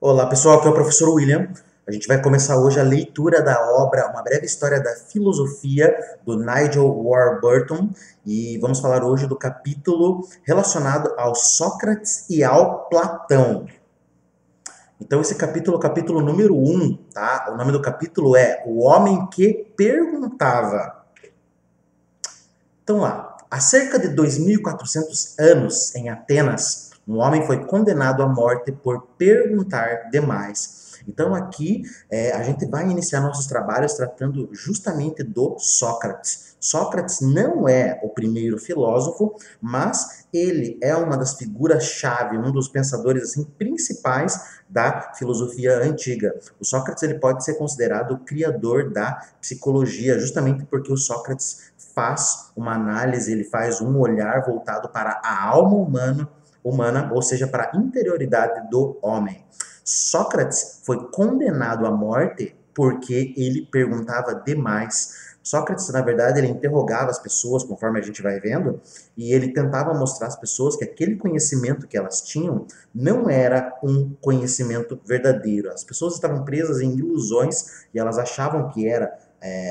Olá pessoal, aqui é o professor William. A gente vai começar hoje a leitura da obra Uma Breve História da Filosofia, do Nigel Warburton, e vamos falar hoje do capítulo relacionado ao Sócrates e ao Platão. Então esse capítulo é o capítulo número 1, tá? O nome do capítulo é O Homem que Perguntava. Então lá, há cerca de 2.400 anos, em Atenas, um homem foi condenado à morte por perguntar demais. Então aqui a gente vai iniciar nossos trabalhos tratando justamente do Sócrates. Sócrates não é o primeiro filósofo, mas ele é uma das figuras-chave, um dos pensadores assim, principais da filosofia antiga. O Sócrates ele pode ser considerado o criador da psicologia, justamente porque o Sócrates faz uma análise, ele faz um olhar voltado para a alma humana, ou seja, para a interioridade do homem. Sócrates foi condenado à morte porque ele perguntava demais. Sócrates, na verdade, ele interrogava as pessoas, conforme a gente vai vendo, e ele tentava mostrar às pessoas que aquele conhecimento que elas tinham não era um conhecimento verdadeiro. As pessoas estavam presas em ilusões e elas achavam que era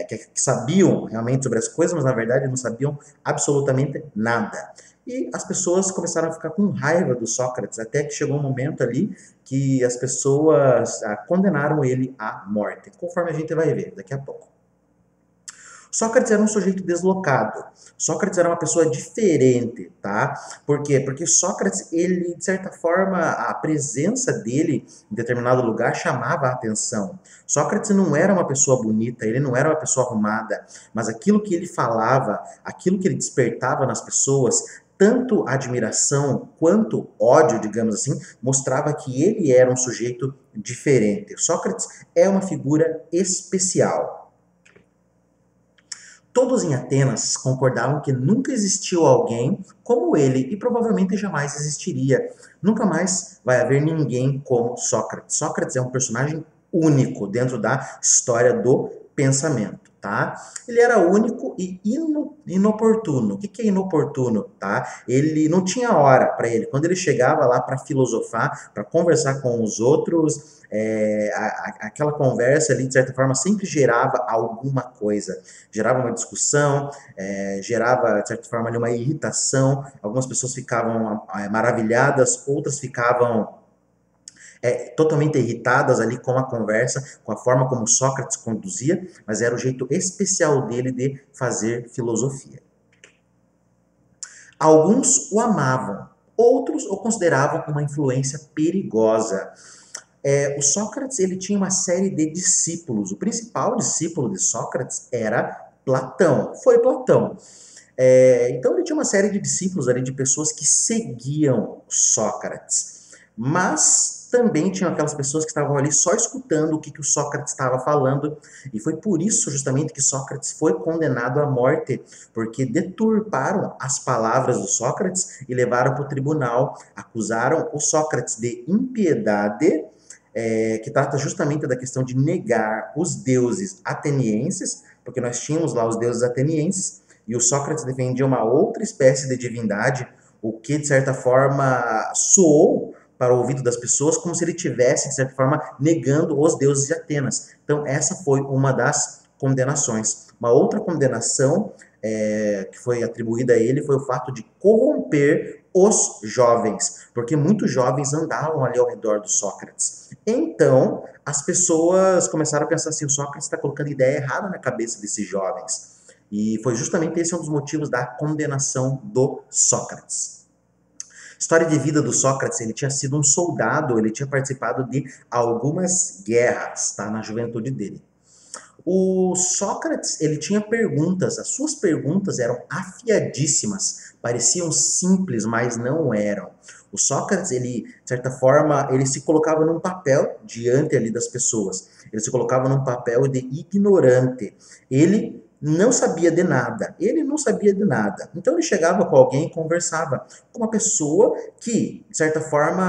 que sabiam realmente sobre as coisas, mas na verdade não sabiam absolutamente nada. E as pessoas começaram a ficar com raiva do Sócrates, até que chegou um momento ali que as pessoas condenaram ele à morte, conforme a gente vai ver daqui a pouco. Sócrates era um sujeito deslocado. Sócrates era uma pessoa diferente, tá? Por quê? Porque Sócrates, ele, de certa forma, a presença dele em determinado lugar chamava a atenção. Sócrates não era uma pessoa bonita, ele não era uma pessoa arrumada, mas aquilo que ele falava, aquilo que ele despertava nas pessoas, tanto admiração quanto ódio, digamos assim, mostrava que ele era um sujeito diferente. Sócrates é uma figura especial. Todos em Atenas concordavam que nunca existiu alguém como ele e provavelmente jamais existiria. Nunca mais vai haver ninguém como Sócrates. Sócrates é um personagem único dentro da história do pensamento, tá? Ele era único e inoportuno. O que é inoportuno, tá? Ele não tinha hora para ele. Quando ele chegava lá para filosofar, para conversar com os outros, aquela conversa ali, de certa forma, sempre gerava alguma coisa. Gerava uma discussão, gerava, de certa forma, ali, uma irritação. Algumas pessoas ficavam maravilhadas, outras ficavam totalmente irritadas ali com a conversa, com a forma como Sócrates conduzia, mas era o jeito especial dele de fazer filosofia. Alguns o amavam, outros o consideravam uma influência perigosa. O Sócrates ele tinha uma série de discípulos. O principal discípulo de Sócrates era Platão. Foi Platão. Então ele tinha uma série de discípulos ali, de pessoas que seguiam Sócrates. Mas também tinham aquelas pessoas que estavam ali só escutando o que o Sócrates estava falando. E foi por isso justamente que Sócrates foi condenado à morte, porque deturparam as palavras do Sócrates e levaram para o tribunal. Acusaram o Sócrates de impiedade, que trata justamente da questão de negar os deuses atenienses, porque nós tínhamos lá os deuses atenienses, e o Sócrates defendia uma outra espécie de divindade, o que, de certa forma, soou para o ouvido das pessoas como se ele tivesse, de certa forma, negando os deuses de Atenas. Então, essa foi uma das condenações. Uma outra condenação que foi atribuída a ele foi o fato de corromper os jovens, porque muitos jovens andavam ali ao redor do Sócrates. Então, as pessoas começaram a pensar assim, o Sócrates está colocando ideia errada na cabeça desses jovens. E foi justamente esse um dos motivos da condenação do Sócrates. História de vida do Sócrates, ele tinha sido um soldado, ele tinha participado de algumas guerras, tá, na juventude dele. O Sócrates, ele tinha perguntas, as suas perguntas eram afiadíssimas, pareciam simples, mas não eram. O Sócrates, ele, de certa forma, ele se colocava num papel diante ali das pessoas. Ele se colocava num papel de ignorante. Ele não sabia de nada. Ele não sabia de nada. Então ele chegava com alguém e conversava com uma pessoa que, de certa forma,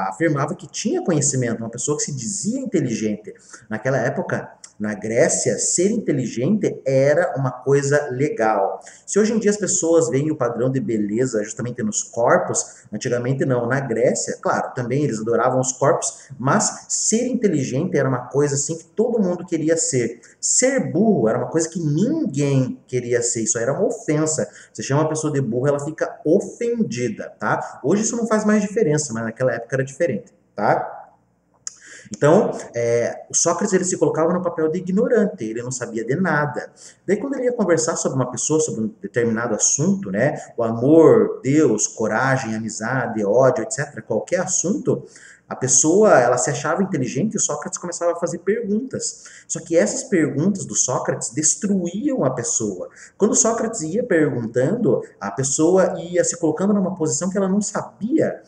afirmava que tinha conhecimento, uma pessoa que se dizia inteligente. Naquela época, Na Grécia, ser inteligente era uma coisa legal. Se hoje em dia as pessoas veem o padrão de beleza justamente nos corpos, antigamente não. Na Grécia, claro, também eles adoravam os corpos, mas ser inteligente era uma coisa assim que todo mundo queria ser. Ser burro era uma coisa que ninguém queria ser. Isso era uma ofensa. Você chama uma pessoa de burro, ela fica ofendida, tá? Hoje isso não faz mais diferença, mas naquela época era diferente, tá? Então, o Sócrates ele se colocava no papel de ignorante, ele não sabia de nada. Daí, quando ele ia conversar sobre uma pessoa, sobre um determinado assunto, né, o amor, Deus, coragem, amizade, ódio, etc., qualquer assunto, a pessoa, ela se achava inteligente e o Sócrates começava a fazer perguntas. Só que essas perguntas do Sócrates destruíam a pessoa. Quando Sócrates ia perguntando, a pessoa ia se colocando numa posição que ela não sabia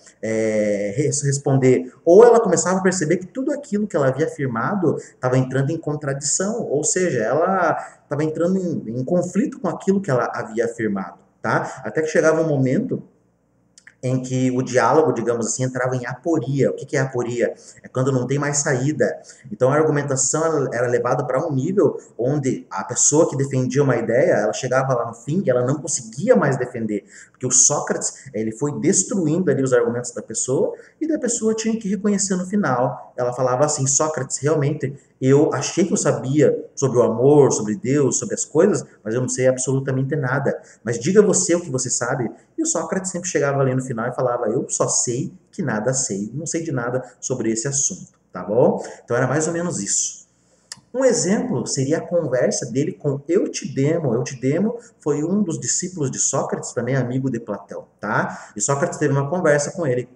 responder. Ou ela começava a perceber que tudo aquilo que ela havia afirmado estava entrando em contradição, ou seja, ela estava entrando em conflito com aquilo que ela havia afirmado, tá? Até que chegava um momento em que o diálogo, digamos assim, entrava em aporia. O que é aporia? É quando não tem mais saída. Então a argumentação era levada para um nível onde a pessoa que defendia uma ideia, ela chegava lá no fim e ela não conseguia mais defender, porque o Sócrates, ele foi destruindo ali os argumentos da pessoa e da pessoa tinha que reconhecer no final. Ela falava assim: Sócrates, realmente eu achei que eu sabia sobre o amor, sobre Deus, sobre as coisas, mas eu não sei absolutamente nada. Mas diga você o que você sabe. E o Sócrates sempre chegava ali no final e falava: eu só sei que nada sei, não sei de nada sobre esse assunto, tá bom? Então era mais ou menos isso. Um exemplo seria a conversa dele com Eutidemo. Eutidemo foi um dos discípulos de Sócrates, também amigo de Platão, tá? E Sócrates teve uma conversa com ele.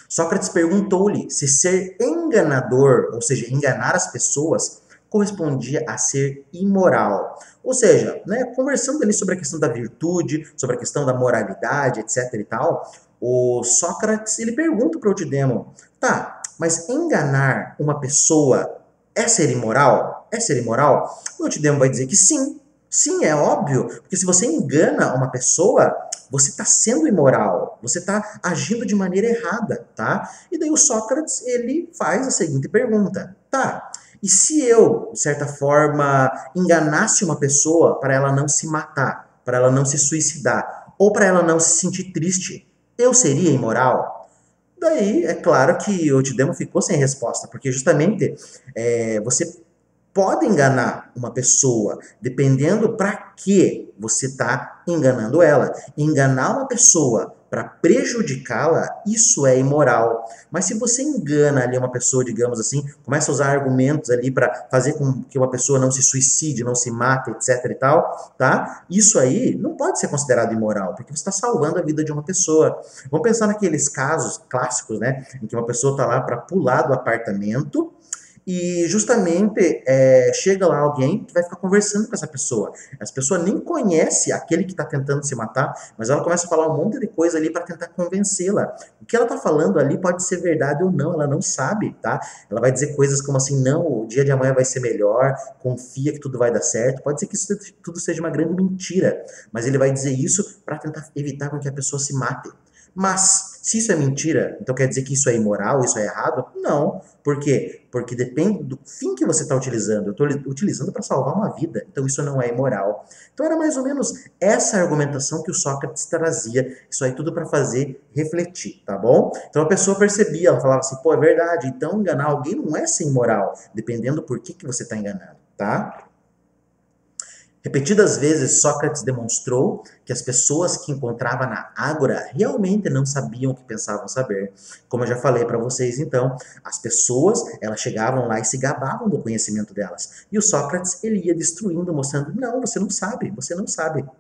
Sócrates perguntou-lhe se ser enganador, ou seja, enganar as pessoas, correspondia a ser imoral. Ou seja, né, conversando ali sobre a questão da virtude, sobre a questão da moralidade, etc e tal, o Sócrates, ele pergunta para o Eutidemo: tá, mas enganar uma pessoa é ser imoral? É ser imoral? O Eutidemo vai dizer que sim. Sim, é óbvio, porque se você engana uma pessoa, você está sendo imoral, você está agindo de maneira errada, tá? E daí o Sócrates, ele faz a seguinte pergunta: tá, e se eu, de certa forma, enganasse uma pessoa para ela não se matar, para ela não se suicidar, ou para ela não se sentir triste, eu seria imoral? Daí, é claro que o Tidemo ficou sem resposta, porque justamente você pode enganar uma pessoa, dependendo para que você está enganando ela. Enganar uma pessoa para prejudicá-la, isso é imoral. Mas se você engana ali uma pessoa, digamos assim, começa a usar argumentos ali para fazer com que uma pessoa não se suicide, não se mate, etc e tal, tá? Isso aí não pode ser considerado imoral, porque você está salvando a vida de uma pessoa. Vamos pensar naqueles casos clássicos, né, em que uma pessoa está lá para pular do apartamento e justamente chega lá alguém que vai ficar conversando com essa pessoa. Essa pessoa nem conhece aquele que está tentando se matar, mas ela começa a falar um monte de coisa ali para tentar convencê-la. O que ela está falando ali pode ser verdade ou não, ela não sabe, tá? Ela vai dizer coisas como assim: não, o dia de amanhã vai ser melhor, confia que tudo vai dar certo. Pode ser que isso tudo seja uma grande mentira, mas ele vai dizer isso para tentar evitar com que a pessoa se mate. Mas, se isso é mentira, então quer dizer que isso é imoral, isso é errado? Não. Por quê? Porque depende do fim que você está utilizando. Eu estou utilizando para salvar uma vida, então isso não é imoral. Então era mais ou menos essa argumentação que o Sócrates trazia. Isso aí tudo para fazer refletir, tá bom? Então a pessoa percebia, ela falava assim: pô, é verdade, então enganar alguém não é ser imoral, dependendo por que você está enganando, tá? Repetidas vezes, Sócrates demonstrou que as pessoas que encontrava na ágora realmente não sabiam o que pensavam saber. Como eu já falei para vocês, então, as pessoas, elas chegavam lá e se gabavam do conhecimento delas. E o Sócrates, ele ia destruindo, mostrando: não, você não sabe,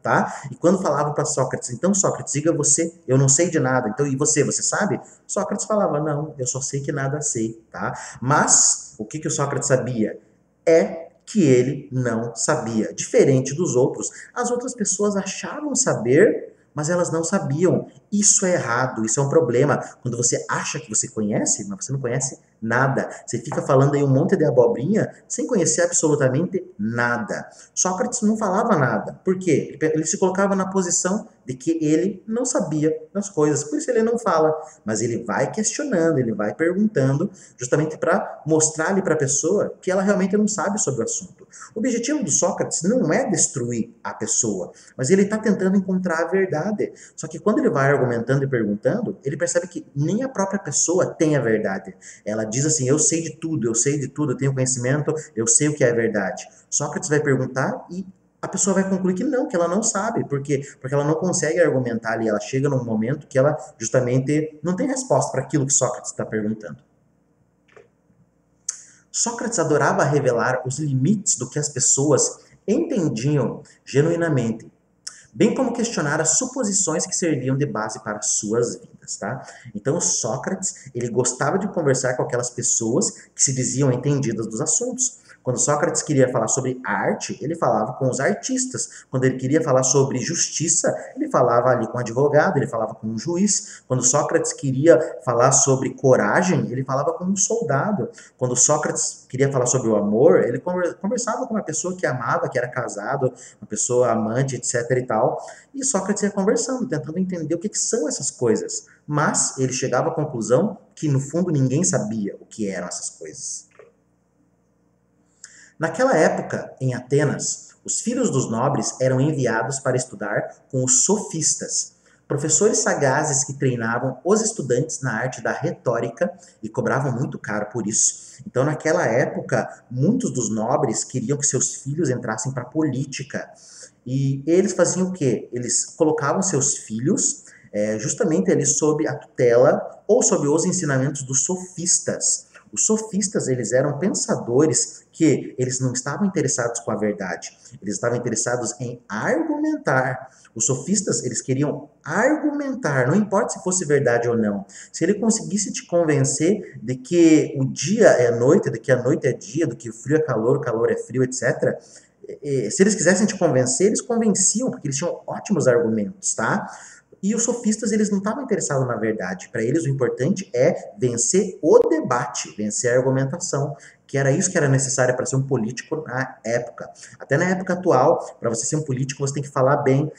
tá? E quando falavam para Sócrates: então, Sócrates, diga você, eu não sei de nada, então, e você sabe? Sócrates falava: não, eu só sei que nada sei, tá? Mas, o que o Sócrates sabia? Que ele não sabia. Diferente dos outros, as outras pessoas achavam saber, mas elas não sabiam. Isso é errado, isso é um problema. Quando você acha que você conhece, mas você não conhece Nada. Você fica falando aí um monte de abobrinha sem conhecer absolutamente nada. Sócrates não falava nada. Por quê? Ele se colocava na posição de que ele não sabia das coisas. Por isso ele não fala. Mas ele vai questionando, ele vai perguntando, justamente para mostrar ali para a pessoa que ela realmente não sabe sobre o assunto. O objetivo do Sócrates não é destruir a pessoa, mas ele está tentando encontrar a verdade. Só que quando ele vai argumentando e perguntando, ele percebe que nem a própria pessoa tem a verdade. Ela diz assim, eu sei de tudo, eu tenho conhecimento, eu sei o que é verdade. Sócrates vai perguntar e a pessoa vai concluir que não, que ela não sabe. Por quê? Porque ela não consegue argumentar ali, ela chega num momento que ela justamente não tem resposta para aquilo que Sócrates está perguntando. Sócrates adorava revelar os limites do que as pessoas entendiam genuinamente, bem como questionar as suposições que serviam de base para suas vidas, tá? Então, Sócrates, ele gostava de conversar com aquelas pessoas que se diziam entendidas dos assuntos. Quando Sócrates queria falar sobre arte, ele falava com os artistas. Quando ele queria falar sobre justiça, ele falava ali com um advogado, ele falava com um juiz. Quando Sócrates queria falar sobre coragem, ele falava com um soldado. Quando Sócrates queria falar sobre o amor, ele conversava com uma pessoa que amava, que era casado, uma pessoa amante, etc e tal. E Sócrates ia conversando, tentando entender o que são essas coisas. Mas ele chegava à conclusão que, no fundo, ninguém sabia o que eram essas coisas. Naquela época, em Atenas, os filhos dos nobres eram enviados para estudar com os sofistas, professores sagazes que treinavam os estudantes na arte da retórica e cobravam muito caro por isso. Então, naquela época, muitos dos nobres queriam que seus filhos entrassem para a política. E eles faziam o quê? Eles colocavam seus filhos justamente ali sob a tutela ou sob os ensinamentos dos sofistas. Os sofistas, eles eram pensadores que eles não estavam interessados com a verdade, eles estavam interessados em argumentar. Os sofistas, eles queriam argumentar, não importa se fosse verdade ou não. Se ele conseguisse te convencer de que o dia é noite, de que a noite é dia, de que o frio é calor, o calor é frio, etc., se eles quisessem te convencer, eles convenciam, porque eles tinham ótimos argumentos, tá? E os sofistas, eles não estavam interessados na verdade. Para eles, o importante é vencer o debate, vencer a argumentação, que era isso que era necessário para ser um político na época. Até na época atual, para você ser um político, você tem que falar bem.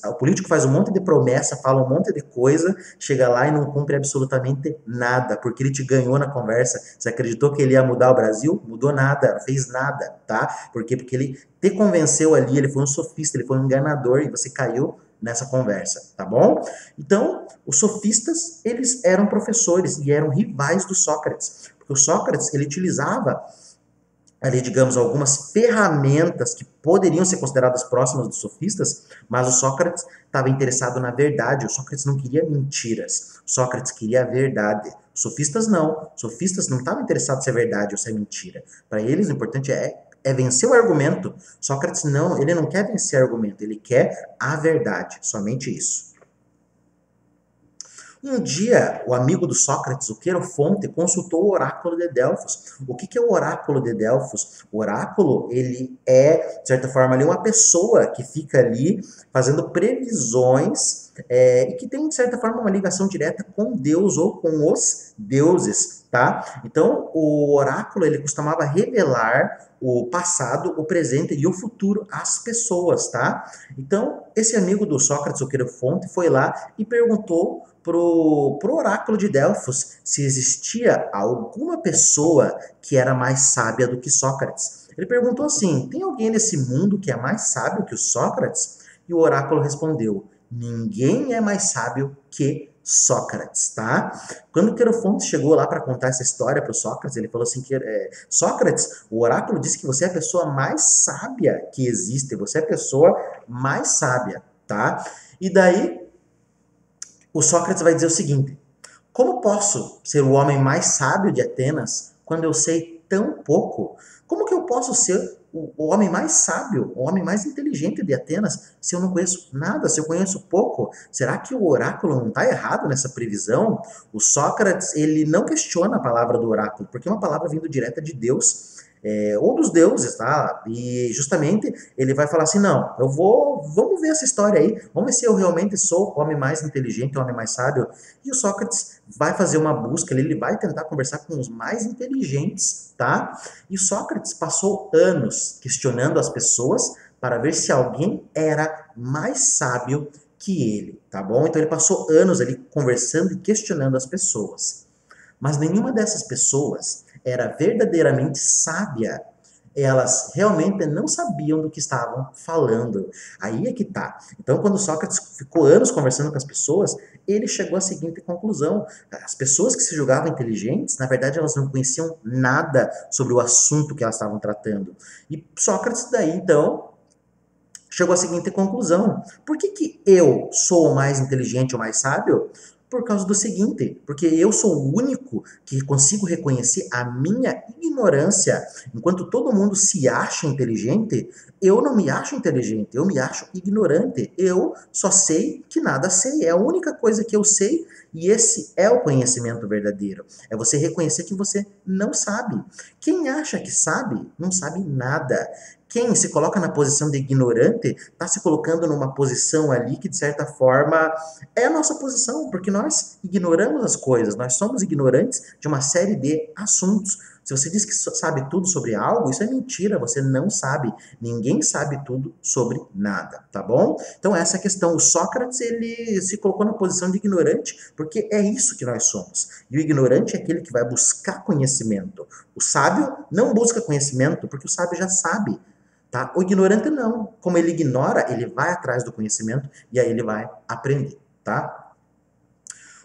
O político faz um monte de promessa, fala um monte de coisa, chega lá e não cumpre absolutamente nada, porque ele te ganhou na conversa. Você acreditou que ele ia mudar o Brasil? Mudou nada, não fez nada, tá? Por quê? Porque ele te convenceu ali, ele foi um sofista, ele foi um enganador e você caiu nessa conversa, tá bom? Então, os sofistas, eles eram professores e eram rivais do Sócrates, porque o Sócrates, ele utilizava ali, digamos, algumas ferramentas que poderiam ser consideradas próximas dos sofistas, mas o Sócrates estava interessado na verdade, o Sócrates não queria mentiras, o Sócrates queria a verdade. Os sofistas não, os sofistas não estavam interessados se é verdade ou se é mentira. Para eles, o importante é vencer o argumento. Sócrates não, ele não quer vencer o argumento, ele quer a verdade, somente isso. Um dia, o amigo do Sócrates, o Querofonte, consultou o oráculo de Delfos. O que é o oráculo de Delfos? O oráculo, ele é, de certa forma, ali uma pessoa que fica ali fazendo previsões e que tem, de certa forma, uma ligação direta com Deus ou com os deuses, tá? Então, o oráculo, ele costumava revelar o passado, o presente e o futuro às pessoas, tá? Então, esse amigo do Sócrates, o Querofonte, foi lá e perguntou pro oráculo de Delfos se existia alguma pessoa que era mais sábia do que Sócrates. Ele perguntou assim, tem alguém nesse mundo que é mais sábio que o Sócrates? E o oráculo respondeu, ninguém é mais sábio que Sócrates, tá? Quando o Querofonte chegou lá para contar essa história para o Sócrates, ele falou assim que Sócrates, o oráculo disse que você é a pessoa mais sábia que existe, você é a pessoa mais sábia, tá? E daí o Sócrates vai dizer o seguinte, como posso ser o homem mais sábio de Atenas quando eu sei tão pouco? Como que eu posso ser o homem mais sábio, o homem mais inteligente de Atenas se eu não conheço nada, se eu conheço pouco? Será que o oráculo não está errado nessa previsão? O Sócrates, ele não questiona a palavra do oráculo, porque é uma palavra vindo direta de Deus. ou dos deuses, tá? E justamente ele vai falar assim, não, vamos ver essa história aí, vamos ver se eu realmente sou o homem mais inteligente, o homem mais sábio. E o Sócrates vai fazer uma busca, ele vai tentar conversar com os mais inteligentes, tá? E Sócrates passou anos questionando as pessoas para ver se alguém era mais sábio que ele, tá bom? Então ele passou anos ali conversando e questionando as pessoas. Mas nenhuma dessas pessoas era verdadeiramente sábia. Elas realmente não sabiam do que estavam falando. Aí é que tá. Então, quando Sócrates ficou anos conversando com as pessoas, ele chegou à seguinte conclusão: as pessoas que se julgavam inteligentes, na verdade, elas não conheciam nada sobre o assunto que elas estavam tratando. E Sócrates, daí, então, chegou à seguinte conclusão: por que que eu sou o mais inteligente, o mais sábio? Por causa do seguinte, porque eu sou o único que consigo reconhecer a minha ignorância. Enquanto todo mundo se acha inteligente, eu não me acho inteligente, eu me acho ignorante. Eu só sei que nada sei, é a única coisa que eu sei, e esse é o conhecimento verdadeiro. É você reconhecer que você não sabe. Quem acha que sabe, não sabe nada. Quem se coloca na posição de ignorante está se colocando numa posição ali que, de certa forma, é a nossa posição, porque nós ignoramos as coisas, nós somos ignorantes de uma série de assuntos. Se você diz que sabe tudo sobre algo, isso é mentira, você não sabe. Ninguém sabe tudo sobre nada, tá bom? Então, essa é a questão. O Sócrates, ele se colocou na posição de ignorante, porque é isso que nós somos. E o ignorante é aquele que vai buscar conhecimento. O sábio não busca conhecimento, porque o sábio já sabe. Tá? O ignorante não. Como ele ignora, ele vai atrás do conhecimento e aí ele vai aprender. Tá?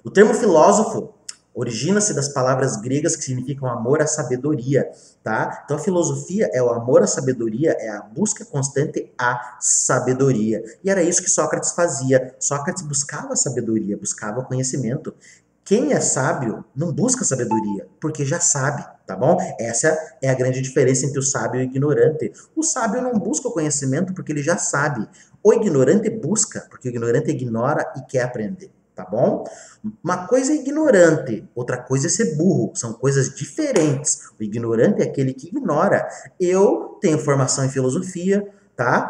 O termo filósofo origina-se das palavras gregas que significam amor à sabedoria. Tá? Então a filosofia é o amor à sabedoria, é a busca constante à sabedoria. E era isso que Sócrates fazia. Sócrates buscava a sabedoria, buscava o conhecimento. Quem é sábio não busca sabedoria, porque já sabe, tá bom? Essa é a grande diferença entre o sábio e o ignorante. O sábio não busca o conhecimento porque ele já sabe. O ignorante busca, porque o ignorante ignora e quer aprender, tá bom? Uma coisa é ignorante, outra coisa é ser burro. São coisas diferentes. O ignorante é aquele que ignora. Eu tenho formação em filosofia, tá?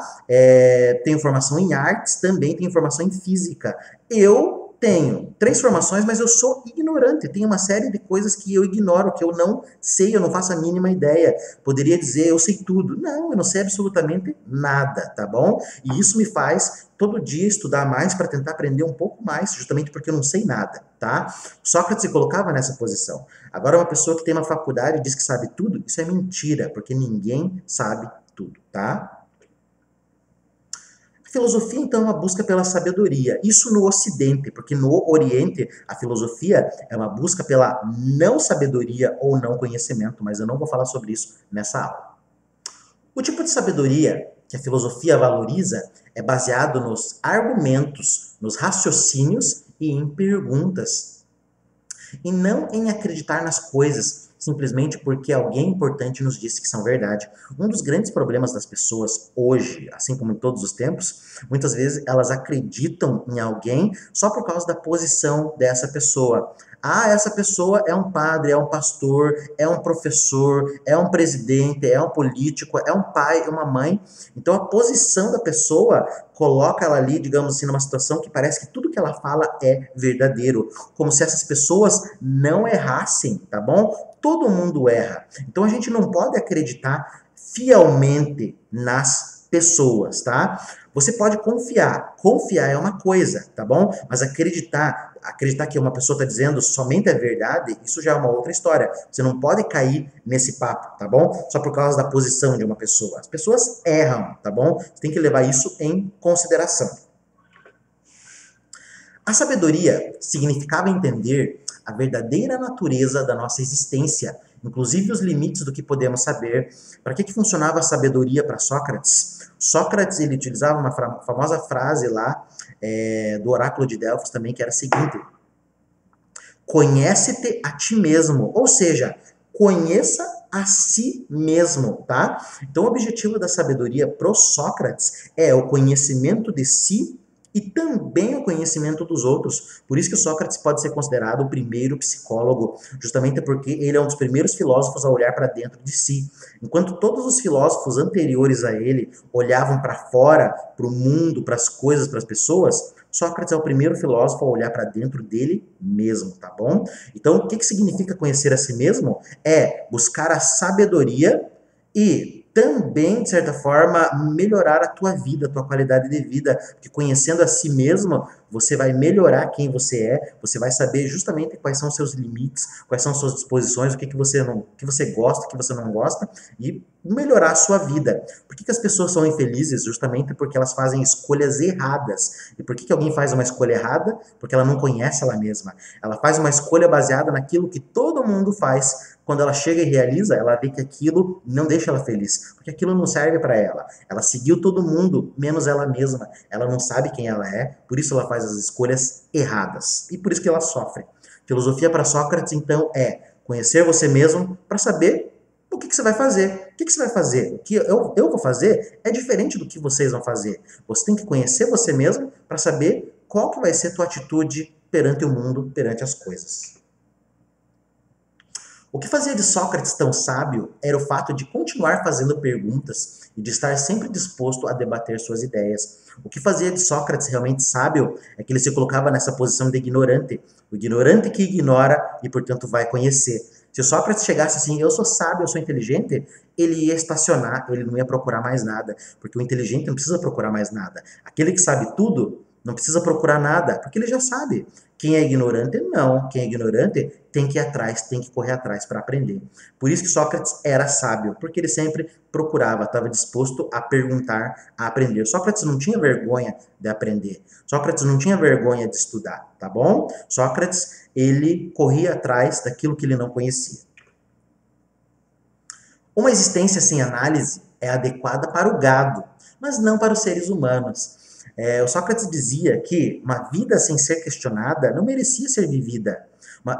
Tenho formação em artes, também tenho formação em física. Eu tenho 3 formações, mas eu sou ignorante. Tem uma série de coisas que eu ignoro, que eu não sei, eu não faço a mínima ideia. Poderia dizer, eu sei tudo. Não, eu não sei absolutamente nada, tá bom? E isso me faz todo dia estudar mais para tentar aprender um pouco mais, justamente porque eu não sei nada, tá? Sócrates se colocava nessa posição. Agora, uma pessoa que tem uma faculdade e diz que sabe tudo, isso é mentira, porque ninguém sabe tudo, tá? A filosofia, então, é uma busca pela sabedoria. Isso no Ocidente, porque no Oriente a filosofia é uma busca pela não sabedoria ou não conhecimento, mas eu não vou falar sobre isso nessa aula. O tipo de sabedoria que a filosofia valoriza é baseado nos argumentos, nos raciocínios e em perguntas, e não em acreditar nas coisas simplesmente porque alguém importante nos disse que são verdade. Um dos grandes problemas das pessoas hoje, assim como em todos os tempos, muitas vezes elas acreditam em alguém só por causa da posição dessa pessoa. Ah, essa pessoa é um padre, é um pastor, é um professor, é um presidente, é um político, é um pai, é uma mãe. Então a posição da pessoa coloca ela ali, digamos assim, numa situação que parece que tudo que ela fala é verdadeiro, como se essas pessoas não errassem, tá bom? Todo mundo erra. Então a gente não pode acreditar fielmente nas pessoas, tá? Você pode confiar. Confiar é uma coisa, tá bom? Mas acreditar que uma pessoa está dizendo somente a verdade, isso já é uma outra história. Você não pode cair nesse papo, tá bom? Só por causa da posição de uma pessoa. As pessoas erram, tá bom? Você tem que levar isso em consideração. A sabedoria significava entender a verdadeira natureza da nossa existência, inclusive os limites do que podemos saber. Para que funcionava a sabedoria para Sócrates? Sócrates ele utilizava uma famosa frase lá do oráculo de Delfos também, que era a seguinte: conhece-te a ti mesmo, ou seja, conheça a si mesmo, tá? Então o objetivo da sabedoria pro Sócrates é o conhecimento de si e também o conhecimento dos outros. Por isso que Sócrates pode ser considerado o primeiro psicólogo, justamente porque ele é um dos primeiros filósofos a olhar para dentro de si. Enquanto todos os filósofos anteriores a ele olhavam para fora, para o mundo, para as coisas, para as pessoas, Sócrates é o primeiro filósofo a olhar para dentro dele mesmo, tá bom? Então, o que significa conhecer a si mesmo? É buscar a sabedoria e também, de certa forma, melhorar a tua vida, a tua qualidade de vida, porque conhecendo a si mesmo, você vai melhorar quem você vai saber justamente quais são os seus limites, quais são as suas disposições, o que, que você não, o que você gosta, o que você não gosta, e melhorar a sua vida. Por que, que as pessoas são infelizes? Justamente porque elas fazem escolhas erradas. E por que, que alguém faz uma escolha errada? Porque ela não conhece ela mesma. Ela faz uma escolha baseada naquilo que todo mundo faz. Quando ela chega e realiza, ela vê que aquilo não deixa ela feliz, porque aquilo não serve para ela. Ela seguiu todo mundo, menos ela mesma. Ela não sabe quem ela é, por isso ela faz as escolhas erradas. E por isso que ela sofre. Filosofia para Sócrates, então, é conhecer você mesmo para saber o que, que você vai fazer. O que, que você vai fazer? O que eu vou fazer é diferente do que vocês vão fazer. Você tem que conhecer você mesmo para saber qual que vai ser a tua atitude perante o mundo, perante as coisas. O que fazia de Sócrates tão sábio era o fato de continuar fazendo perguntas e de estar sempre disposto a debater suas ideias. O que fazia de Sócrates realmente sábio é que ele se colocava nessa posição de ignorante, o ignorante que ignora e, portanto, vai conhecer. Se Sócrates chegasse assim, eu sou sábio, eu sou inteligente, ele ia estacionar, ele não ia procurar mais nada, porque o inteligente não precisa procurar mais nada. Aquele que sabe tudo não precisa procurar nada, porque ele já sabe. Quem é ignorante, não. Quem é ignorante tem que ir atrás, tem que correr atrás para aprender. Por isso que Sócrates era sábio, porque ele sempre procurava, estava disposto a perguntar, a aprender. Sócrates não tinha vergonha de aprender. Sócrates não tinha vergonha de estudar, tá bom? Sócrates, ele corria atrás daquilo que ele não conhecia. Uma existência sem análise é adequada para o gado, mas não para os seres humanos. O Sócrates dizia que uma vida sem ser questionada não merecia ser vivida.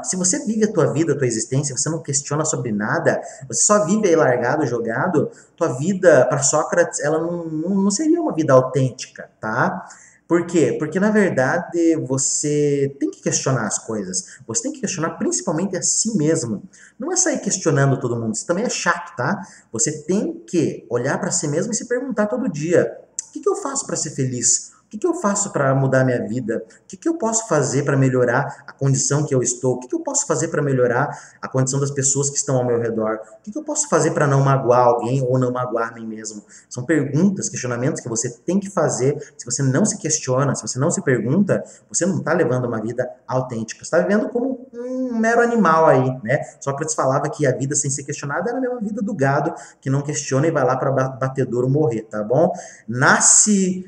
Se você vive a tua vida, a tua existência, você não questiona sobre nada, você só vive aí largado, jogado, tua vida, para Sócrates, ela não seria uma vida autêntica, tá? Por quê? Porque, na verdade, você tem que questionar as coisas. Você tem que questionar principalmente a si mesmo. Não é sair questionando todo mundo. Isso também é chato, tá? Você tem que olhar para si mesmo e se perguntar todo dia: o que eu faço para ser feliz? O que eu faço para mudar minha vida? O que eu posso fazer para melhorar a condição que eu estou? O que eu posso fazer para melhorar a condição das pessoas que estão ao meu redor? O que eu posso fazer para não magoar alguém ou não magoar a mim mesmo? São perguntas, questionamentos que você tem que fazer. Se você não se questiona, se você não se pergunta, você não está levando uma vida autêntica. Você está vivendo como um mero animal aí, né? Sócrates falava que a vida sem ser questionada era a mesma vida do gado, que não questiona e vai lá para batedouro morrer, tá bom? Nasce,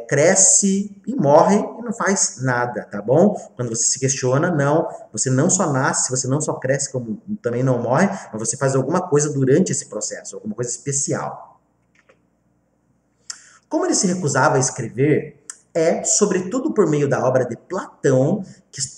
cresce e morre e não faz nada, tá bom? Quando você se questiona, não, você não só nasce, você não só cresce, como também não morre, mas você faz alguma coisa durante esse processo, alguma coisa especial. Como ele se recusava a escrever, é, sobretudo por meio da obra de Platão,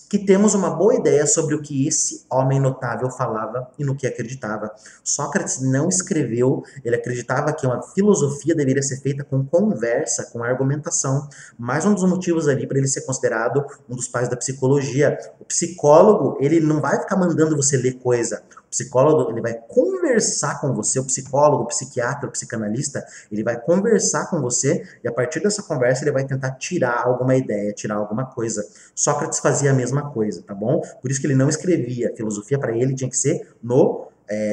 que temos uma boa ideia sobre o que esse homem notável falava e no que acreditava. Sócrates não escreveu, ele acreditava que uma filosofia deveria ser feita com conversa, com argumentação. Mais um dos motivos ali para ele ser considerado um dos pais da psicologia. O psicólogo, ele não vai ficar mandando você ler coisa. O psicólogo, ele vai conversar com você, o psicólogo, o psiquiatra, o psicanalista, ele vai conversar com você e a partir dessa conversa ele vai tentar tirar alguma ideia, tirar alguma coisa. Sócrates fazia a mesma coisa, tá bom? Por isso que ele não escrevia. A filosofia para ele tinha que ser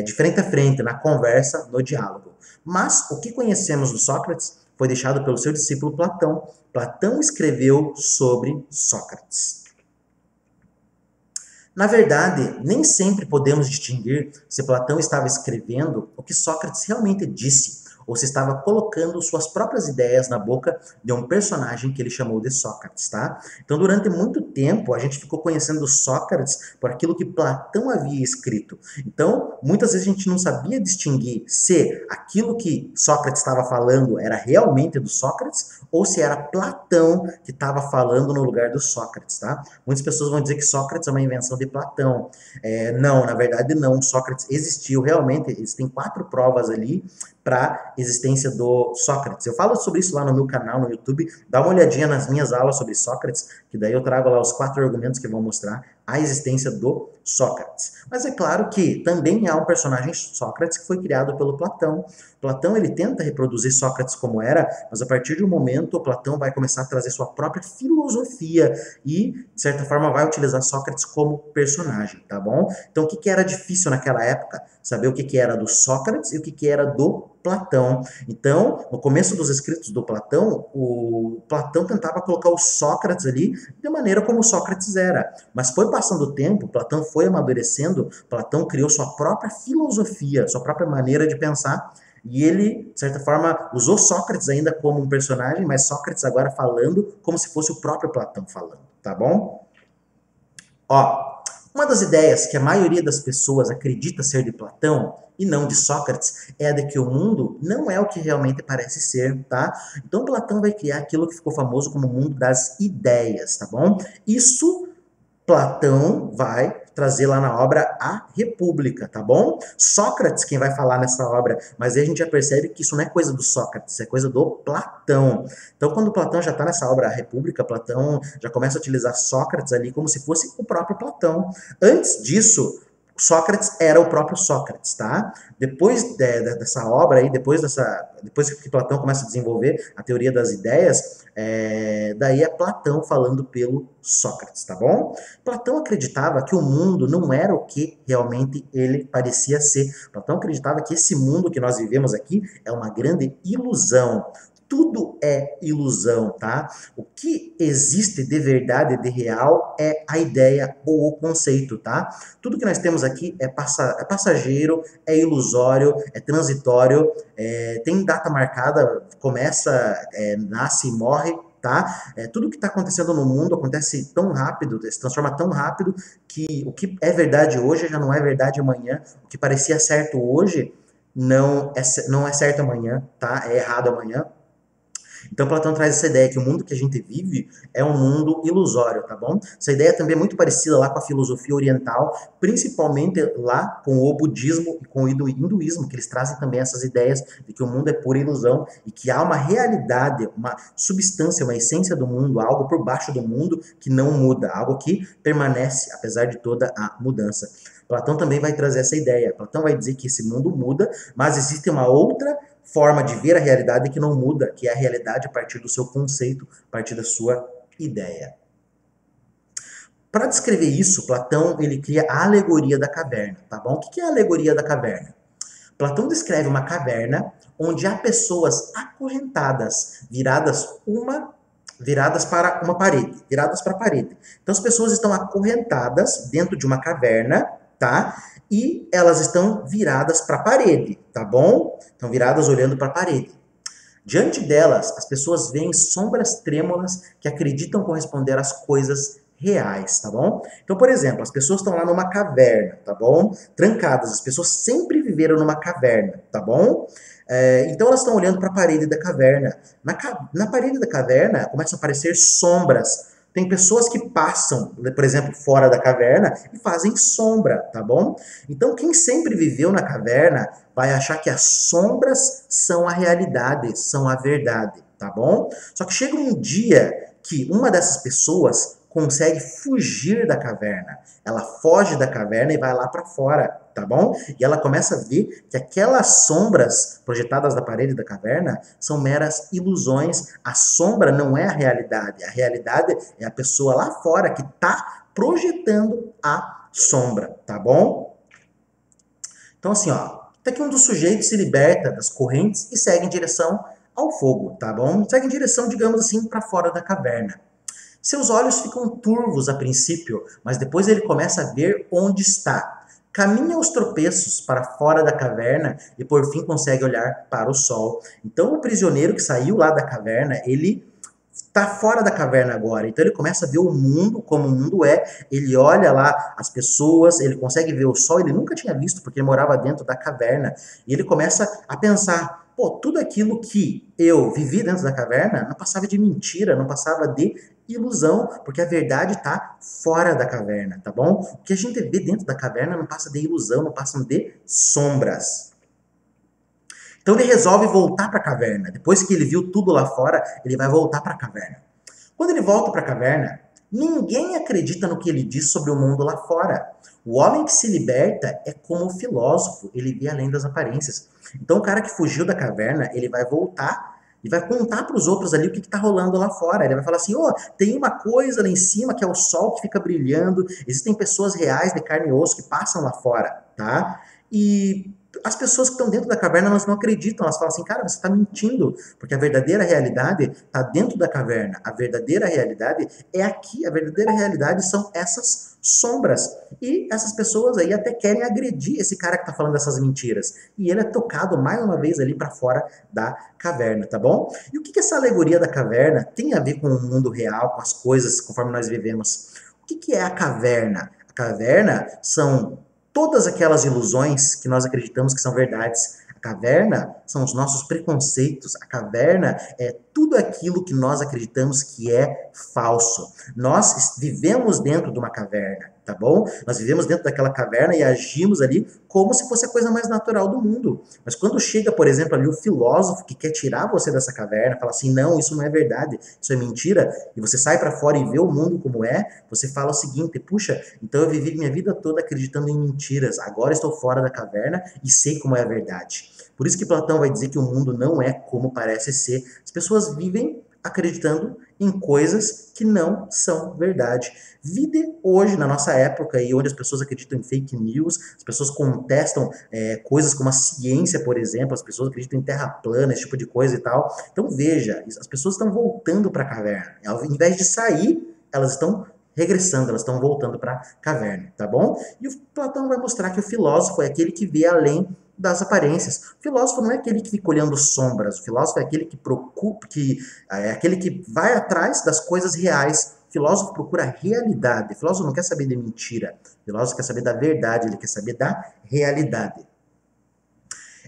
de frente a frente, na conversa, no diálogo. Mas o que conhecemos do Sócrates foi deixado pelo seu discípulo Platão. Platão escreveu sobre Sócrates. Na verdade, nem sempre podemos distinguir se Platão estava escrevendo o que Sócrates realmente disse, ou se estava colocando suas próprias ideias na boca de um personagem que ele chamou de Sócrates, tá? Então, durante muito tempo, a gente ficou conhecendo Sócrates por aquilo que Platão havia escrito. Então, muitas vezes a gente não sabia distinguir se aquilo que Sócrates estava falando era realmente do Sócrates ou se era Platão que estava falando no lugar do Sócrates, tá? Muitas pessoas vão dizer que Sócrates é uma invenção de Platão. Não, na verdade não. Sócrates existiu realmente. Existem 4 provas ali para a existência do Sócrates. Eu falo sobre isso lá no meu canal no YouTube, dá uma olhadinha nas minhas aulas sobre Sócrates, que daí eu trago lá os 4 argumentos que vão mostrar a existência do Sócrates. Mas é claro que também há um personagem Sócrates que foi criado pelo Platão. Platão ele tenta reproduzir Sócrates como era, mas a partir de um momento Platão vai começar a trazer sua própria filosofia e, de certa forma, vai utilizar Sócrates como personagem, tá bom? Então, o que era difícil naquela época? Saber o que era do Sócrates e o que era do Platão. Então, no começo dos escritos do Platão, o Platão tentava colocar o Sócrates ali de maneira como Sócrates era. Mas foi passando o tempo, Platão foi amadurecendo, Platão criou sua própria filosofia, sua própria maneira de pensar, e ele, de certa forma, usou Sócrates ainda como um personagem, mas Sócrates agora falando como se fosse o próprio Platão falando, tá bom? Ó, uma das ideias que a maioria das pessoas acredita ser de Platão e não de Sócrates é a de que o mundo não é o que realmente parece ser, tá? Então Platão vai criar aquilo que ficou famoso como o mundo das ideias, tá bom? Isso Platão vai trazer lá na obra A República, tá bom? Sócrates quem vai falar nessa obra, mas aí a gente já percebe que isso não é coisa do Sócrates, é coisa do Platão. Então, quando Platão já está nessa obra A República, Platão já começa a utilizar Sócrates ali como se fosse o próprio Platão. Antes disso, Sócrates era o próprio Sócrates, tá? Depois dessa obra aí, depois que Platão começa a desenvolver a teoria das ideias, daí é Platão falando pelo Sócrates, tá bom? Platão acreditava que o mundo não era o que realmente ele parecia ser. Platão acreditava que esse mundo que nós vivemos aqui é uma grande ilusão. Tudo é ilusão, tá? O que existe de verdade, de real, é a ideia ou o conceito, tá? Tudo que nós temos aqui é passageiro, é ilusório, é transitório, tem data marcada, começa, nasce e morre, tá? Tudo que está acontecendo no mundo acontece tão rápido, se transforma tão rápido, que o que é verdade hoje já não é verdade amanhã. O que parecia certo hoje não é certo amanhã, tá? É errado amanhã. Então Platão traz essa ideia que o mundo que a gente vive é um mundo ilusório, tá bom? Essa ideia também é muito parecida lá com a filosofia oriental, principalmente lá com o budismo e com o hinduísmo, que eles trazem também essas ideias de que o mundo é pura ilusão e que há uma realidade, uma substância, uma essência do mundo, algo por baixo do mundo que não muda, algo que permanece apesar de toda a mudança. Platão também vai trazer essa ideia. Platão vai dizer que esse mundo muda, mas existe uma outra forma de ver a realidade que não muda, que é a realidade a partir do seu conceito, a partir da sua ideia. Para descrever isso, Platão ele cria a alegoria da caverna, tá bom? O que é a alegoria da caverna? Platão descreve uma caverna onde há pessoas acorrentadas, viradas para uma parede, viradas para a parede. Então as pessoas estão acorrentadas dentro de uma caverna, tá? E elas estão viradas para a parede, tá bom? Estão viradas olhando para a parede. Diante delas, as pessoas veem sombras trêmulas que acreditam corresponder às coisas reais, tá bom? Então, por exemplo, as pessoas estão lá numa caverna, tá bom? Trancadas, as pessoas sempre viveram numa caverna, tá bom? Então elas estão olhando para a parede da caverna. Na parede da caverna começam a aparecer sombras. Tem pessoas que passam, por exemplo, fora da caverna e fazem sombra, tá bom? Então, quem sempre viveu na caverna vai achar que as sombras são a realidade, são a verdade, tá bom? Só que chega um dia que uma dessas pessoas consegue fugir da caverna. Ela foge da caverna e vai lá para fora, tá bom? E ela começa a ver que aquelas sombras projetadas da parede da caverna são meras ilusões. A sombra não é a realidade é a pessoa lá fora que está projetando a sombra, tá bom? Então assim, ó, até que um dos sujeitos se liberta das correntes e segue em direção ao fogo, tá bom? Segue em direção, digamos assim, para fora da caverna. Seus olhos ficam turvos a princípio, mas depois ele começa a ver onde está. Caminha aos tropeços para fora da caverna e por fim consegue olhar para o sol. Então o prisioneiro que saiu lá da caverna, ele está fora da caverna agora. Então ele começa a ver o mundo como o mundo é. Ele olha lá as pessoas, ele consegue ver o sol. Ele nunca tinha visto porque ele morava dentro da caverna. E ele começa a pensar, pô, tudo aquilo que eu vivi dentro da caverna não passava de mentira, não passava de ilusão, porque a verdade está fora da caverna, tá bom? O que a gente vê dentro da caverna não passa de ilusão, não passa de sombras. Então ele resolve voltar para a caverna. Depois que ele viu tudo lá fora, ele vai voltar para a caverna. Quando ele volta para a caverna, ninguém acredita no que ele diz sobre o mundo lá fora. O homem que se liberta é como o filósofo, ele vê além das aparências. Então o cara que fugiu da caverna, ele vai voltar e vai contar para os outros ali o que está rolando lá fora. Ele vai falar assim, tem uma coisa lá em cima que é o sol que fica brilhando, existem pessoas reais de carne e osso que passam lá fora, tá? E as pessoas que estão dentro da caverna, elas não acreditam, elas falam assim, cara, você está mentindo, porque a verdadeira realidade está dentro da caverna, a verdadeira realidade é aqui, a verdadeira realidade são essas sombras, e essas pessoas aí até querem agredir esse cara que está falando essas mentiras, e ele é tocado mais uma vez ali para fora da caverna, tá bom? E o que essa alegoria da caverna tem a ver com o mundo real, com as coisas conforme nós vivemos? O que é a caverna? A caverna são todas aquelas ilusões que nós acreditamos que são verdades. A caverna são os nossos preconceitos. A caverna é tudo aquilo que nós acreditamos que é falso. Nós vivemos dentro de uma caverna, tá bom? Nós vivemos dentro daquela caverna e agimos ali como se fosse a coisa mais natural do mundo. Mas quando chega, por exemplo, ali o filósofo que quer tirar você dessa caverna, fala assim, não, isso não é verdade, isso é mentira, e você sai para fora e vê o mundo como é, você fala o seguinte, puxa, então eu vivi minha vida toda acreditando em mentiras, agora estou fora da caverna e sei como é a verdade. Por isso que Platão vai dizer que o mundo não é como parece ser. As pessoas vivem acreditando em coisas que não são verdade. Vide hoje, na nossa época, aí, onde as pessoas acreditam em fake news, as pessoas contestam coisas como a ciência, por exemplo, as pessoas acreditam em terra plana, esse tipo de coisa e tal. Então veja, as pessoas estão voltando para a caverna. Ao invés de sair, elas estão regressando, elas estão voltando para a caverna, tá bom? E o Platão vai mostrar que o filósofo é aquele que vê além das aparências. O filósofo não é aquele que fica olhando sombras, o filósofo é aquele que procura, é aquele que vai atrás das coisas reais. O filósofo procura a realidade. O filósofo não quer saber de mentira. O filósofo quer saber da verdade, ele quer saber da realidade.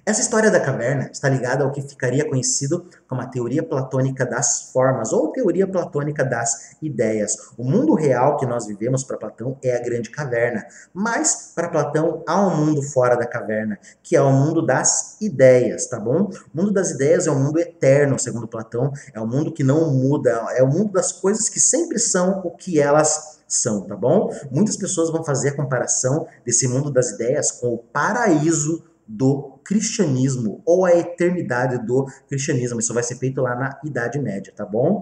Essa história da caverna está ligada ao que ficaria conhecido como a teoria platônica das formas ou teoria platônica das ideias. O mundo real que nós vivemos para Platão é a grande caverna, mas para Platão há um mundo fora da caverna, que é o mundo das ideias, tá bom? O mundo das ideias é um mundo eterno, segundo Platão, é um mundo que não muda, é o mundo das coisas que sempre são o que elas são, tá bom? Muitas pessoas vão fazer a comparação desse mundo das ideias com o paraíso do cristianismo ou a eternidade do cristianismo. Isso vai ser feito lá na Idade Média, tá bom?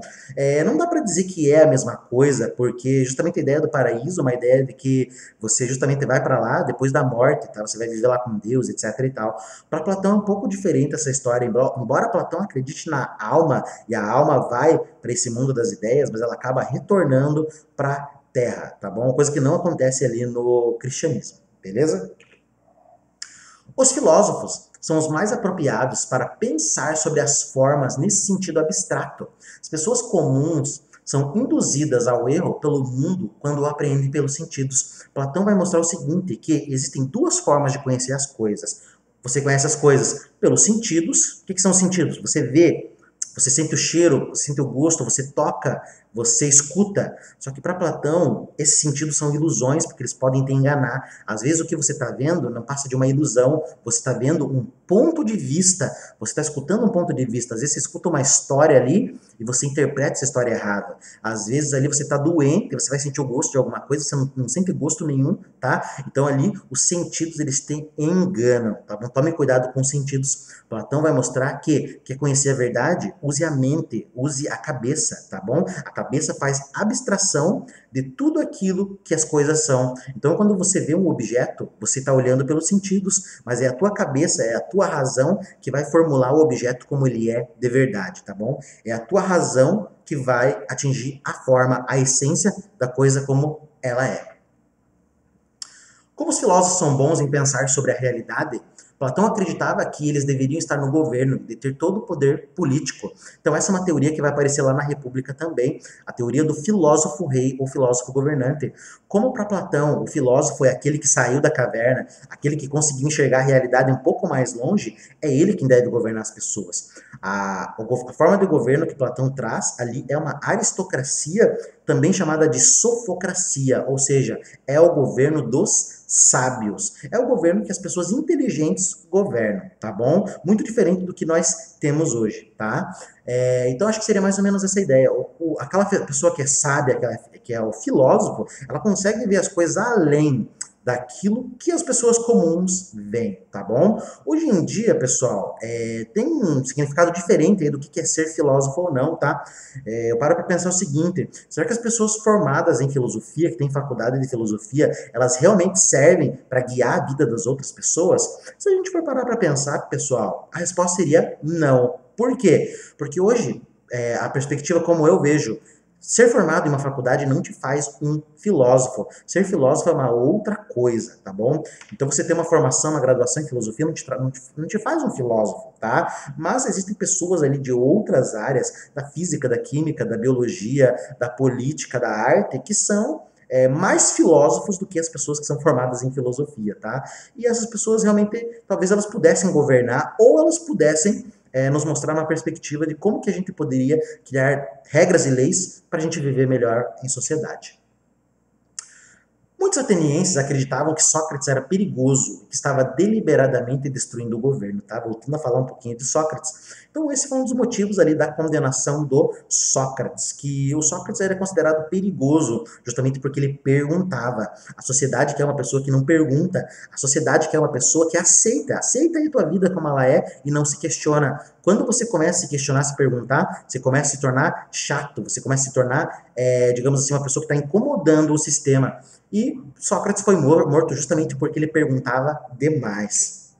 Não dá para dizer que é a mesma coisa, porque justamente a ideia do paraíso é uma ideia de que você justamente vai para lá depois da morte, tá? Você vai viver lá com Deus, etc e tal. Para Platão é um pouco diferente essa história, embora Platão acredite na alma e a alma vai para esse mundo das ideias, mas ela acaba retornando para Terra, tá bom? Coisa que não acontece ali no cristianismo, beleza? Os filósofos são os mais apropriados para pensar sobre as formas nesse sentido abstrato. As pessoas comuns são induzidas ao erro pelo mundo quando o apreendem pelos sentidos. Platão vai mostrar o seguinte, que existem duas formas de conhecer as coisas. Você conhece as coisas pelos sentidos. O que são os sentidos? Você vê, você sente o cheiro, você sente o gosto, você toca, você escuta. Só que para Platão, esses sentidos são ilusões, porque eles podem te enganar. Às vezes o que você está vendo não passa de uma ilusão, você está vendo um ponto de vista, você está escutando um ponto de vista. Às vezes você escuta uma história ali e você interpreta essa história errada. Às vezes ali você está doente, você vai sentir o gosto de alguma coisa, você não sente gosto nenhum, tá? Então ali os sentidos eles te enganam, tá bom? Tome cuidado com os sentidos. Platão vai mostrar que quer conhecer a verdade, use a mente, use a cabeça, tá bom? A cabeça faz abstração de tudo aquilo que as coisas são. Então, quando você vê um objeto, você está olhando pelos sentidos, mas é a tua cabeça, é a tua razão que vai formular o objeto como ele é de verdade, tá bom? É a tua razão que vai atingir a forma, a essência da coisa como ela é. Como os filósofos são bons em pensar sobre a realidade, Platão acreditava que eles deveriam estar no governo, de ter todo o poder político. Então essa é uma teoria que vai aparecer lá na República também, a teoria do filósofo rei ou filósofo governante. Como para Platão, o filósofo é aquele que saiu da caverna, aquele que conseguiu enxergar a realidade um pouco mais longe, é ele quem deve governar as pessoas. A forma de governo que Platão traz ali é uma aristocracia também chamada de sofocracia, ou seja, é o governo dos sábios. É o governo que as pessoas inteligentes governam, tá bom? Muito diferente do que nós temos hoje, tá? Então acho que seria mais ou menos essa ideia. Aquela pessoa que é sábia, que é o filósofo, ela consegue ver as coisas além daquilo que as pessoas comuns veem, tá bom? Hoje em dia, pessoal, tem um significado diferente aí do que é ser filósofo ou não, tá? Eu paro para pensar o seguinte, será que as pessoas formadas em filosofia, que têm faculdade de filosofia, elas realmente servem para guiar a vida das outras pessoas? Se a gente for parar para pensar, pessoal, a resposta seria não. Por quê? Porque hoje, a perspectiva como eu vejo, ser formado em uma faculdade não te faz um filósofo. Ser filósofo é uma outra coisa, tá bom? Então você ter uma formação, uma graduação em filosofia não te faz um filósofo, tá? Mas existem pessoas ali de outras áreas, da física, da química, da biologia, da política, da arte, que são mais filósofos do que as pessoas que são formadas em filosofia, tá? E essas pessoas realmente, talvez elas pudessem governar ou elas pudessem nos mostrar uma perspectiva de como que a gente poderia criar regras e leis para a gente viver melhor em sociedade. Muitos atenienses acreditavam que Sócrates era perigoso e que estava deliberadamente destruindo o governo, tá? Voltando a falar um pouquinho de Sócrates. Então esse foi um dos motivos ali da condenação do Sócrates, que o Sócrates era considerado perigoso justamente porque ele perguntava. A sociedade quer uma pessoa que não pergunta, a sociedade quer uma pessoa que aceita aí a tua vida como ela é e não se questiona. Quando você começa a se questionar, se perguntar, você começa a se tornar chato, você começa a se tornar, digamos assim, uma pessoa que está incomodando o sistema. E Sócrates foi morto justamente porque ele perguntava demais.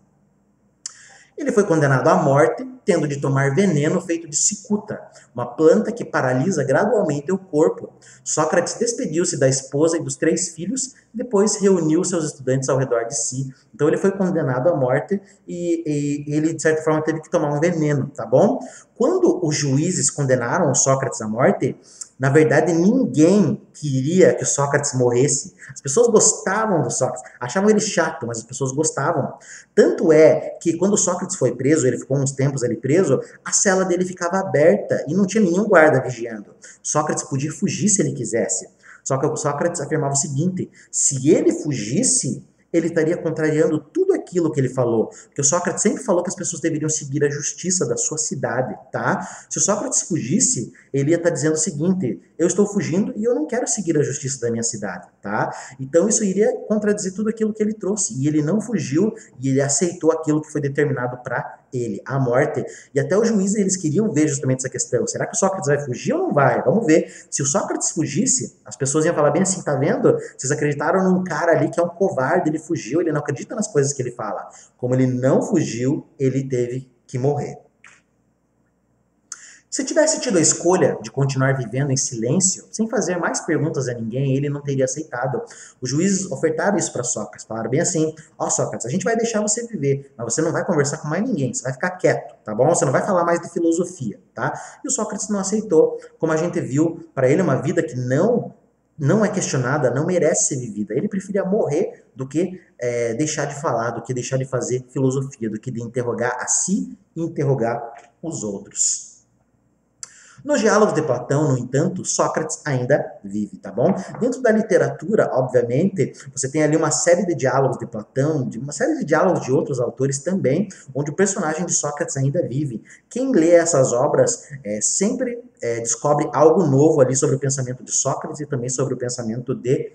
Ele foi condenado à morte, tendo de tomar veneno feito de cicuta, uma planta que paralisa gradualmente o corpo. Sócrates despediu-se da esposa e dos 3 filhos, depois reuniu seus estudantes ao redor de si. Então ele foi condenado à morte e ele, de certa forma, teve que tomar um veneno, tá bom? Quando os juízes condenaram o Sócrates à morte, na verdade, ninguém queria que o Sócrates morresse. As pessoas gostavam do Sócrates, achavam ele chato, mas as pessoas gostavam. Tanto é que quando o Sócrates foi preso, ele ficou uns tempos ali preso, a cela dele ficava aberta e não tinha nenhum guarda vigiando. Sócrates podia fugir se ele quisesse. Só que o Sócrates afirmava o seguinte, se ele fugisse, ele estaria contrariando tudo aquilo que ele falou. Porque o Sócrates sempre falou que as pessoas deveriam seguir a justiça da sua cidade, tá? Se o Sócrates fugisse, ele ia estar dizendo o seguinte, eu estou fugindo e eu não quero seguir a justiça da minha cidade, tá? Então isso iria contradizer tudo aquilo que ele trouxe. E ele não fugiu e ele aceitou aquilo que foi determinado para ele, a morte. E até os juízes, eles queriam ver justamente essa questão. Será que o Sócrates vai fugir ou não vai? Vamos ver. Se o Sócrates fugisse, as pessoas iam falar bem assim, tá vendo? Vocês acreditaram num cara ali que é um covarde, ele fugiu, ele não acredita nas coisas que ele fala. Como ele não fugiu, ele teve que morrer. Se tivesse tido a escolha de continuar vivendo em silêncio, sem fazer mais perguntas a ninguém, ele não teria aceitado. Os juízes ofertaram isso para Sócrates, falaram bem assim, ó Sócrates, a gente vai deixar você viver, mas você não vai conversar com mais ninguém, você vai ficar quieto, tá bom? Você não vai falar mais de filosofia, tá? E o Sócrates não aceitou. Como a gente viu, para ele uma vida que não é questionada, não merece ser vivida. Ele preferia morrer do que deixar de falar, do que deixar de fazer filosofia, do que de interrogar a si e interrogar os outros. Nos diálogos de Platão, no entanto, Sócrates ainda vive, tá bom? Dentro da literatura, obviamente, você tem ali uma série de diálogos de Platão, uma série de diálogos de outros autores também, onde o personagem de Sócrates ainda vive. Quem lê essas obras sempre descobre algo novo ali sobre o pensamento de Sócrates e também sobre o pensamento de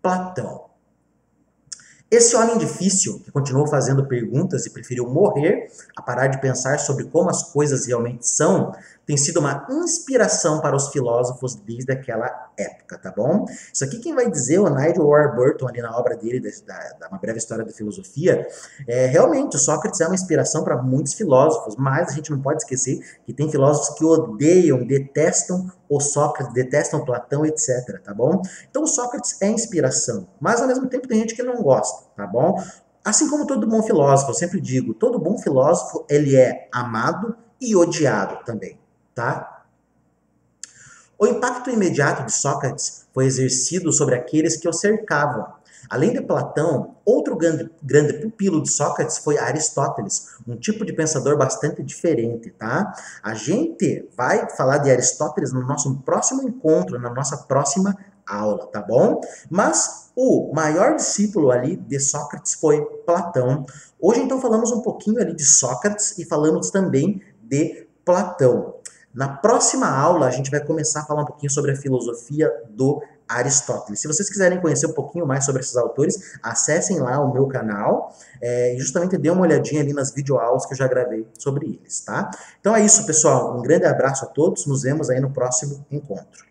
Platão. Esse homem difícil, que continuou fazendo perguntas e preferiu morrer a parar de pensar sobre como as coisas realmente são, tem sido uma inspiração para os filósofos desde aquela época, tá bom? Isso aqui quem vai dizer, o Nigel Warburton, ali na obra dele, da Uma Breve História da Filosofia, realmente, o Sócrates é uma inspiração para muitos filósofos, mas a gente não pode esquecer que tem filósofos que odeiam, detestam o Sócrates, detestam Platão, etc, tá bom? Então o Sócrates é inspiração, mas ao mesmo tempo tem gente que não gosta, tá bom? Assim como todo bom filósofo, eu sempre digo, todo bom filósofo, ele é amado e odiado também, tá? O impacto imediato de Sócrates foi exercido sobre aqueles que o cercavam. Além de Platão, outro grande pupilo de Sócrates foi Aristóteles, um tipo de pensador bastante diferente, tá? A gente vai falar de Aristóteles no nosso próximo encontro, na nossa próxima aula, tá bom? Mas o maior discípulo ali de Sócrates foi Platão. Hoje, então, falamos um pouquinho ali de Sócrates e falamos também de Platão. Na próxima aula, a gente vai começar a falar um pouquinho sobre a filosofia do Aristóteles. Se vocês quiserem conhecer um pouquinho mais sobre esses autores, acessem lá o meu canal e justamente dê uma olhadinha ali nas videoaulas que eu já gravei sobre eles, tá? Então é isso, pessoal. Um grande abraço a todos. Nos vemos aí no próximo encontro.